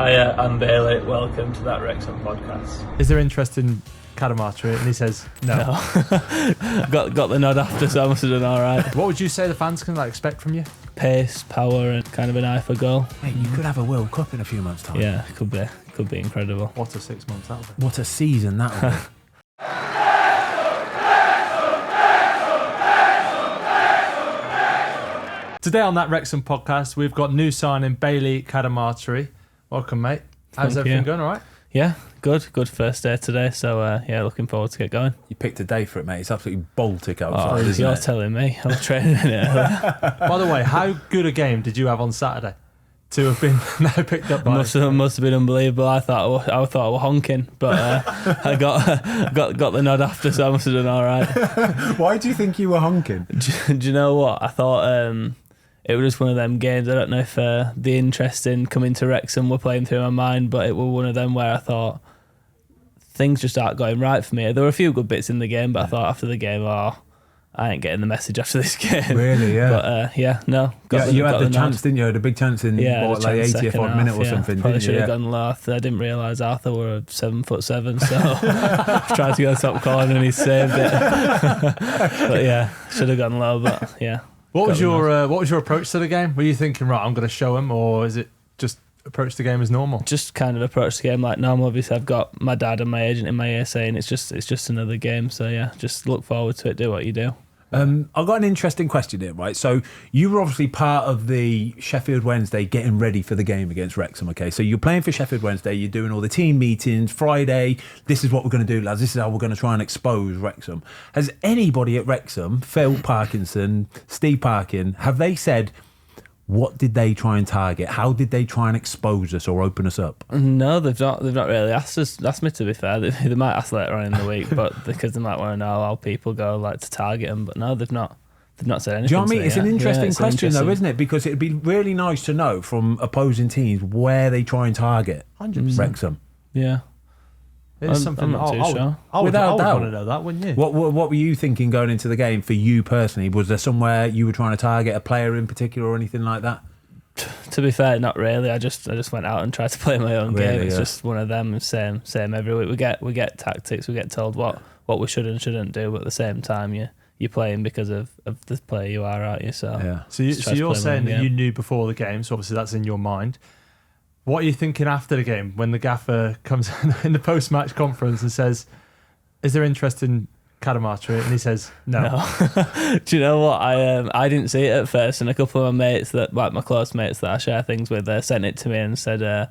Hiya, I'm Bailey. Welcome to That Wrexham podcast. Is there interest in Cadamarteri? And he says no. got the nod after, so I must have done all right. What would you say the fans can expect from you? Pace, power, and kind of an eye for goal. Mate, you could have a World Cup in a few months' time. Yeah, could be incredible. What a 6 months that'll be. What a season that would be. Today on That Wrexham podcast, we've got new signing Bailey Cadamarteri. Welcome, mate. How's everything going? All right? Yeah, good first day today. So looking forward to get going. You picked a day for it, mate. It's absolutely Baltic outside, isn't You're it? telling me. I was training in it earlier. By the way, how good a game did you have on Saturday to have been now picked up by? Must have been unbelievable. I thought I were honking, but I got the nod after, so I must have done all right. Why do you think you were honking? Do you know what? I thought it was just one of them games. I don't know if the interest in coming to Wrexham were playing through my mind, but it was one of them where I thought things just aren't going right for me. There were a few good bits in the game, but I thought after the game, I ain't getting the message after this game. Really, yeah. But you had the chance, didn't you? Had a big chance in like 80th odd minute or something. Probably didn't should you? have gone low. I didn't realise Arthur were 7'7", so I tried to go top corner and he saved it. But yeah, should have gone low. But yeah. What was your approach to the game? Were you thinking, right, I'm going to show him, or is it just approach the game as normal? Just kind of approach the game like normal. Obviously, I've got my dad and my agent in my ear saying it's just another game. So yeah, just look forward to it. Do what you do. I've got an interesting question here, right? So you were obviously part of the Sheffield Wednesday getting ready for the game against Wrexham, okay? So you're playing for Sheffield Wednesday, you're doing all the team meetings, Friday, this is what we're going to do, lads, this is how we're going to try and expose Wrexham. Has anybody at Wrexham, Phil Parkinson, Steve Parkin, have they said, what did they try and target? How did they try and expose us or open us up? No, they've not really asked me, to be fair. They might ask later on in the week, but because they might want to know how people go like to target them. But no, they've not said anything. Do you know what I mean? It's an interesting it's question though, isn't it? Because it'd be really nice to know from opposing teams where they try and target 100%. Wrexham. Yeah. It's something I'm not too sure. I would Without doubt. want to know that, wouldn't you? What were you thinking going into the game for you personally? Was there somewhere you were trying to target a player in particular or anything like that? To be fair, not really. I just went out and tried to play my own game. It's just one of them. Same every week. We get tactics. We get told what we should and shouldn't do. But at the same time, you're playing because of the player you are, aren't you? So yeah. So you're saying that you knew before the game. So obviously that's in your mind. What are you thinking after the game when the gaffer comes in the post-match conference and says, "Is there interest in Cadamarteri?" And he says no. Do you know what? I didn't see it at first, and a couple of my mates my close mates that I share things with, sent it to me and said, "Are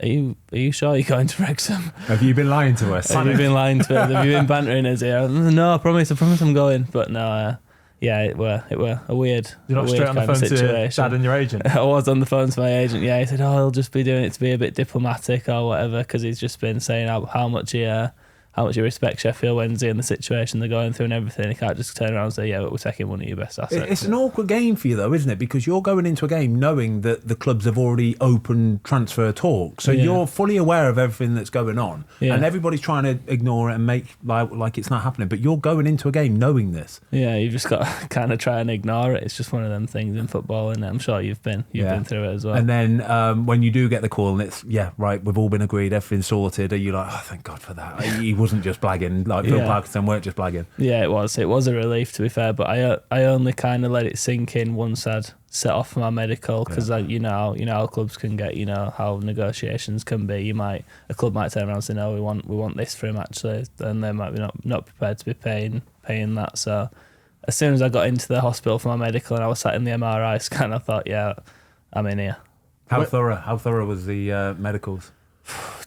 you sure you're going to Wrexham? Have you been lying to us? Have you been lying to us? Have you been bantering us here?" No, I promise I'm going. But no, it were a weird. You're not straight on the phone to Dad and your agent. I was on the phone to my agent. Yeah, he said, "Oh, he'll just be doing it to be a bit diplomatic or whatever," because he's just been saying how much he respects Sheffield Wednesday and the situation they're going through and everything. He can't just turn around and say, "Yeah, but we're taking one of your best assets." It's an awkward game for you though, isn't it? Because you're going into a game knowing that the clubs have already opened transfer talk, so you're fully aware of everything that's going on, and everybody's trying to ignore it and make like it's not happening. But you're going into a game knowing this. Yeah, you've just got to kind of try and ignore it. It's just one of them things in football, and I'm sure you've been through it as well. And then when you do get the call and it's right, we've all been agreed, everything's sorted. Are you like, oh, thank God for that? He wasn't just blagging. Like Phil Parkinson weren't just blagging. Yeah, it was a relief, to be fair, but I only kind of let it sink in once I'd set off for my medical, because you know how clubs can get, how negotiations can be. A club might turn around and say, no, we want this for him actually, and they might be not prepared to be paying that. So as soon as I got into the hospital for my medical and I was sat in the MRI scan, I thought, yeah, I'm in here. How thorough was the medicals?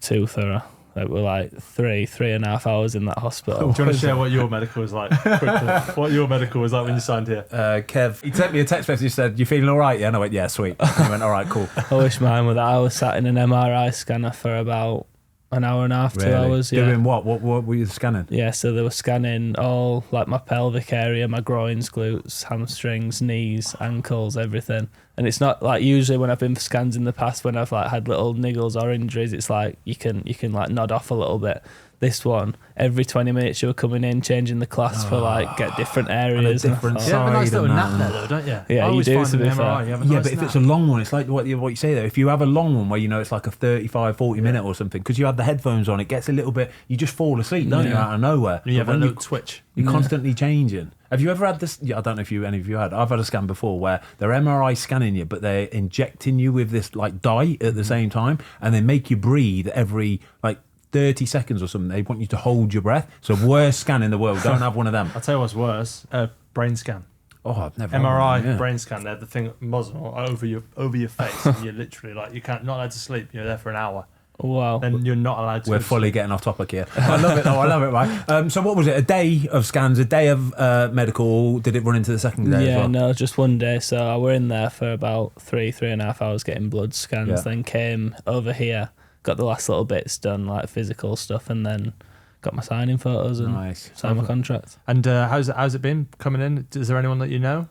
Too thorough. Like we're like 3.5 hours in that hospital. Do you want to share what your medical was like quickly? What your medical was like when you signed here? Kev, he sent me a text message, said, "You feeling all right?" Yeah, and I went, "Yeah, sweet." And he went, "All right, cool." I wish mine were that. I was sat in an MRI scanner for about an hour and a half, 2 hours. Yeah. Doing what? What were you scanning? Yeah, so they were scanning all like my pelvic area, my groins, glutes, hamstrings, knees, ankles, everything. And it's not like usually when I've been for scans in the past, when I've like had little niggles or injuries, it's like you can like nod off a little bit. This one, every 20 minutes you were coming in, changing the class for like get different areas. And a different You have a nice side little and nap that. there, though, don't you? Yeah, I you always do, find to in be the fair. MRI, you have a Yeah, nice but if nap. it's a long one, it's like what you say though. If you have a long one where you know it's like a 35, 40 minute or something, because you have the headphones on, it gets a little bit. You just fall asleep, don't you, out of nowhere? You have But a when little twitch. You're constantly changing. Have you ever had this? Yeah, I don't know if any of you had. I've had a scan before where they're MRI scanning you, but they're injecting you with this like dye at the same time, and they make you breathe every like 30 seconds or something. They want you to hold your breath. So worst scan in the world. Don't have one of them. I'll tell you what's worse: brain scan. Oh, I've never had MRI one, yeah. brain scan. They're the thing muzzle over your face, and you're literally like you can't not allowed to sleep. You're there for an hour. Wow. Then you're not allowed to. We're go to fully sleep. getting off topic here. I love it though. I love it, right? So what was it? A day of scans, a day of medical. Did it run into the second day as Yeah, well? no, just one day. So I were in there for about 3.5 hours getting blood scans, Yeah. then came over here, got the last little bits done, like physical stuff, and then got my signing photos and Nice. signed my contract. And how's it been coming in? Is there anyone that you know?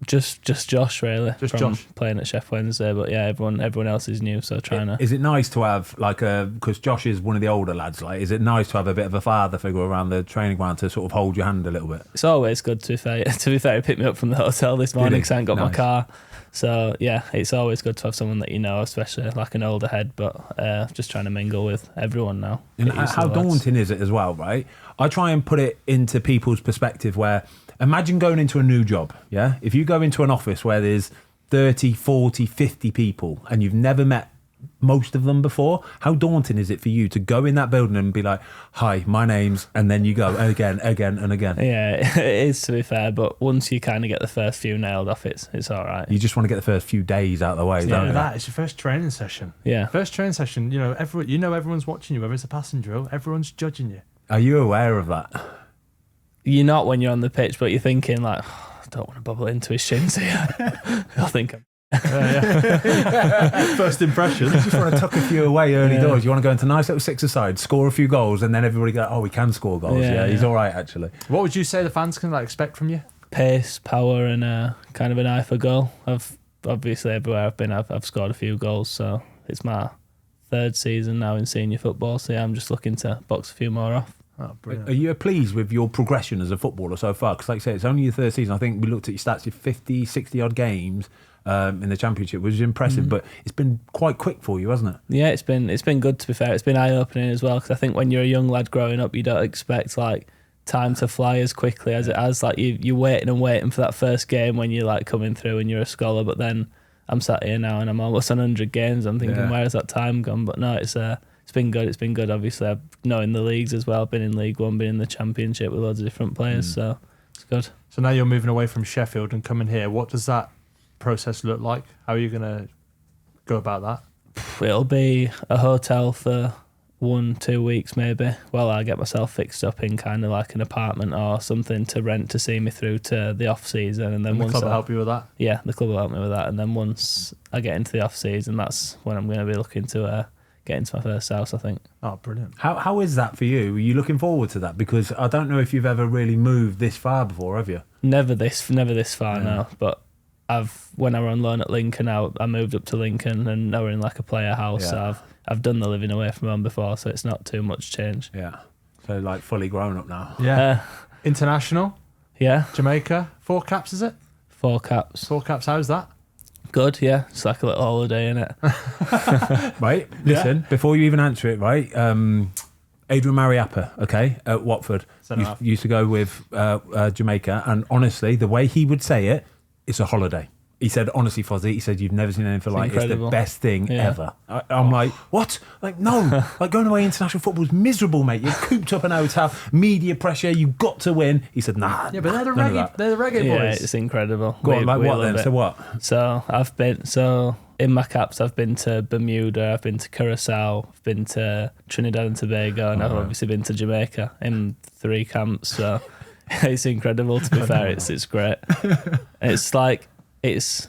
Just Josh, really. Just from Josh. playing at Sheffield Wednesday, but yeah, everyone else is new, so trying to. Is it nice to have like because Josh is one of the older lads? Like, is it nice to have a bit of a father figure around the training ground to sort of hold your hand a little bit? It's always good to be fair. To be fair, he picked me up from the hotel this morning he? because I hadn't got my Nice. car. So yeah, it's always good to have someone that you know, especially like an older head. But just trying to mingle with everyone now. And Get used to how the lads. daunting is it as well, right? I try and put it into people's perspective where imagine going into a new job, yeah? If you go into an office where there's 30, 40, 50 people and you've never met most of them before, how daunting is it for you to go in that building and be like, hi, my name's, and then you go again and again. Yeah, it is, to be fair, but once you kind of get the first few nailed off, it's all right. You just want to get the first few days out of the way, Yeah, don't you? that it's your first training session. Yeah. First training session. You know, everyone's watching you. Whether it's a passing drill, everyone's judging you. Are you aware of that? You're not when you're on the pitch, but you're thinking like, "Oh, I don't want to bubble into his shins here. I think I'm. First impression. You just want to tuck a few away early doors. You want to go into nice little six-a-side, score a few goals, and then everybody go, oh, we can score goals. Yeah, he's all right, actually. What would you say the fans can expect from you? Pace, power, and kind of an eye for goal. I've obviously everywhere I've been, I've scored a few goals, so it's my third season now in senior football. So yeah, I'm just looking to box a few more off. Oh, brilliant. Are you pleased with your progression as a footballer so far? Because like I say, it's only your third season. I think we looked at your stats, your 50, 60-odd games in the Championship, which is impressive, but it's been quite quick for you, hasn't it? Yeah, it's been good, to be fair. It's been eye-opening as well, because I think when you're a young lad growing up, you don't expect like time to fly as quickly as it has. Like you're waiting and waiting for that first game when you're like coming through and you're a scholar, but then I'm sat here now and I'm almost on 100 games. I'm thinking, where has that time gone? But no, it's been good. It's been good. Obviously, I've known the leagues as well. Been in League One, been in the Championship with loads of different players, so it's good. So now you're moving away from Sheffield and coming here. What does that process look like? How are you going to go about that? It'll be a hotel for 1-2 weeks maybe while I get myself fixed up in kind of like an apartment or something to rent to see me through to the off season, and then And the once club will help you with that. Yeah, the club will help me with that, and then once I get into the off season, that's when I'm going to be looking to get into my first house, I think. Oh, brilliant. How is that for you? Are you looking forward to that? Because I don't know if you've ever really moved this far before, have you? Never this far now, but when I were on loan at Lincoln, I moved up to Lincoln, and now we're in like a player house. So I've done the living away from home before, so it's not too much change. Yeah. So like fully grown up now. Yeah. International, Yeah, Jamaica, 4 caps, is it? 4 caps. 4 caps, how's that? Good, yeah. It's like a little holiday, innit? Right. Listen, before you even answer it, right? Adrian Mariappa, okay, at Watford, used to go with Jamaica, and honestly, the way he would say it, it's a holiday. He said, honestly, Fozzie, he said, you've never seen anything like it. It's the incredible. best thing ever. I'm like, what? Like, no. Like, going away international football is miserable, mate. You're cooped up in a hotel, media pressure, you've got to win. He said, nah. Yeah, but they're the none of reggae, that. they're the reggae Yeah, boys. it's incredible. Go on, We like what love then? it. So what? So in my caps, I've been to Bermuda, I've been to Curacao, I've been to Trinidad and Tobago, and I've obviously been to Jamaica in 3 camps. So it's incredible, to be fair. It's great. It's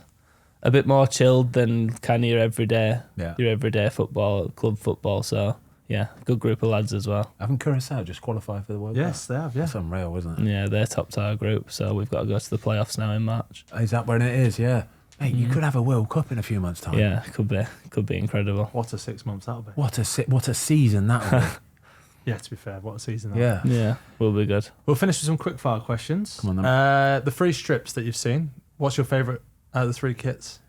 a bit more chilled than kind of your everyday football, club football. So yeah, good group of lads as well. Haven't Curacao just qualified for the World Cup? Yes, they have, yeah. That's unreal, isn't it? Yeah, they're top tier group. So we've got to go to the playoffs now in March. Is that when it is? Yeah. Mate, you could have a World Cup in a few months' time. Yeah, could be incredible. What a 6 months that'll be. What a season that'll be. Yeah, to be fair, what a season that'll be. Yeah. Yeah, will be good. We'll finish with some quickfire questions. Come on then. The 3 strips that you've seen, what's your favourite out of the 3 kits?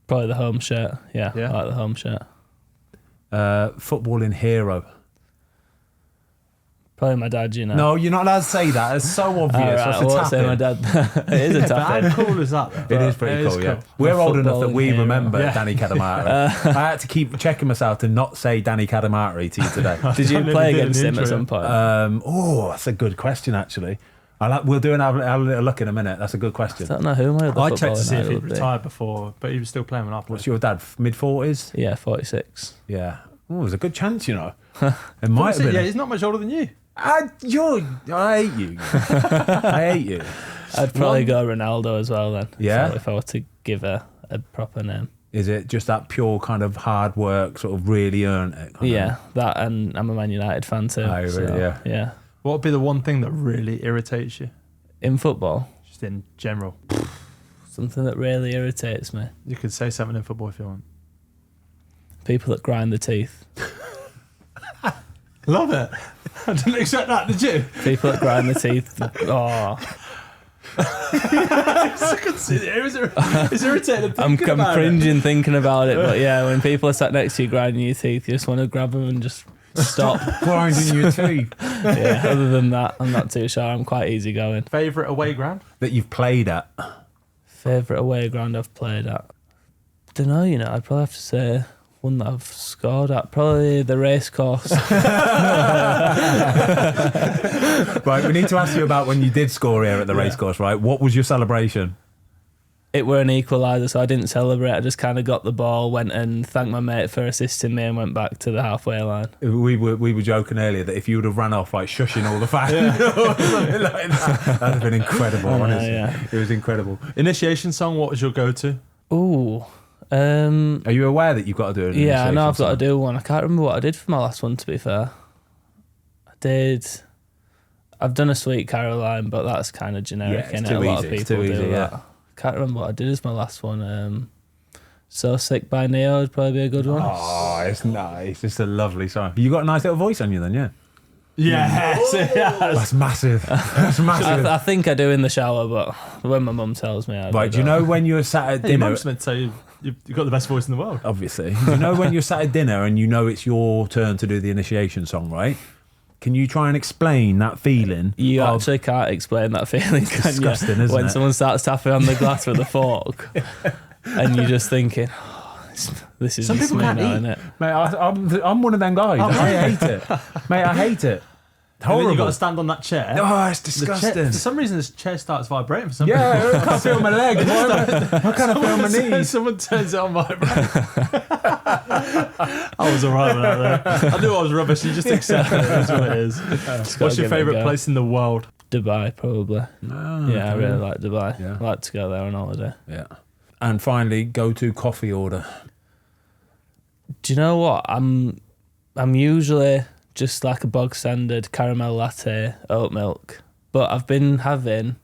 Probably the home shirt. Yeah, Yeah? I like the home shirt. Footballing hero. Probably my dad, you know. No, you're not allowed to say that. It's so obvious. Alright, What's I the won't say tap my in? dad. It is a But tap how in. cool is that, though? It is pretty cool, yeah. We're The old enough that we footballing remember hero. Yeah. Danny Cadamarteri. I had to keep checking myself to not say Danny Cadamarteri to you today. Did you Never play did against an him at intro. some point? That's a good question, actually. We'll do have a little look in a minute. That's a good question. I don't know who my other I checked to footballing see if idol he'd would be. retired before, but he was still playing when I played. What's your dad? Mid-40s? Yeah, 46. Yeah. Oh, there's a good chance, you know. It might have been. Yeah, he's not much older than you. I hate you. I hate you. I'd probably go Ronaldo as well then. Yeah? If I were to give a proper name. Is it just that pure kind of hard work, sort of really earn it? kind Yeah, of? that, and I'm a Man United fan too. Oh, really? Yeah. Yeah. What would be the one thing that really irritates you, In football, just in general? something that really irritates me. You could say something in football if you want. People that grind the teeth. Love it. I didn't expect that, did you? People that grind the teeth. Oh, I could see it. It's irritating. I'm thinking about it. cringing thinking about it. But yeah, when people are sat next to you grinding your teeth, you just want to grab them and just stop. Grinding your teeth. Yeah. Other than that, I'm not too sure. I'm quite easygoing. Favourite away ground? That you've played at. Favourite away ground I've played at? Don't know, you know, I'd probably have to say one that I've scored at. Probably the racecourse. Right, we need to ask you about when you did score here at the racecourse, right? What was your celebration? It were an equaliser, so I didn't celebrate. I just kind of got the ball, went and thanked my mate for assisting me and went back to the halfway line. We were joking earlier that if you would have run off like shushing all the fans or something like that, that'd have been incredible, honestly. Yeah. It was incredible. Initiation song, what was your go-to? Ooh. Are you aware that you've got to do it? Yeah, I know I've got to do one. I can't remember what I did for my last one, to be fair. I've done a Sweet Caroline, but that's kind of generic, Yeah, it's innit? too A lot easy, of it's people too do easy, that. yeah. Can't remember what I did as my last one. So Sick by Neo would probably be a good one. Oh, it's nice. It's just a lovely song. You got a nice little voice on you then, yeah? Yes. That's massive. That's massive. I think I do in the shower, but when my mum tells me, I Right, do you know when you're sat at Your dinner? mum's meant to tell you you've got the best voice in the world. Obviously. Do you know when you're sat at dinner and you know it's your turn to do the initiation song, right? Can you try and explain that feeling? You of- actually can't explain that feeling, can disgusting, you? isn't When it? someone starts tapping on the glass with a fork and you're just thinking, this is Some just people me can't now, eat. innit? Mate, I'm one of them guys. I hate it. Mate, I hate it. And then Horrible. you've got to stand on that chair. Oh, it's The chair- disgusting. for some reason, this chair starts vibrating. For some reason. Yeah, I can't feel my leg. Why can't I feel my knees? Someone turns it on vibrate. I was alright with that though. I knew I was rubbish. You just accept it. That's what it is. Just gotta What's your give it a favourite go. place in the world? Dubai, probably. Yeah, I really like Dubai. Yeah. I like to go there on holiday. Yeah. And finally, go-to coffee order. Do you know what? I'm usually just like a bog standard caramel latte, oat milk. But I've been having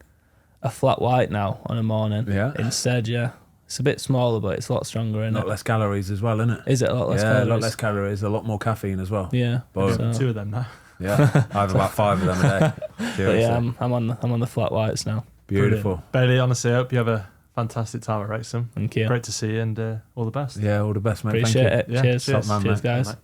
a flat white now on a morning. Yeah. Instead, yeah. It's a bit smaller, but it's a lot stronger, A isn't lot it? less calories as well, isn't it? Is it a lot less Yeah, calories? a lot less calories, a lot more caffeine as well. Yeah. But- So- 2 of them now. Yeah, I have about 5 of them a day. but Seriously. yeah, I'm on the flat whites now. Beautiful. Bailey, honestly, I hope you have a fantastic time at Wrexham. Thank you. Great to see you and all the best. Yeah, all the best, mate. Appreciate Thank you. it. Yeah, Cheers. cheers. Top man, Cheers, mate. guys. Mate.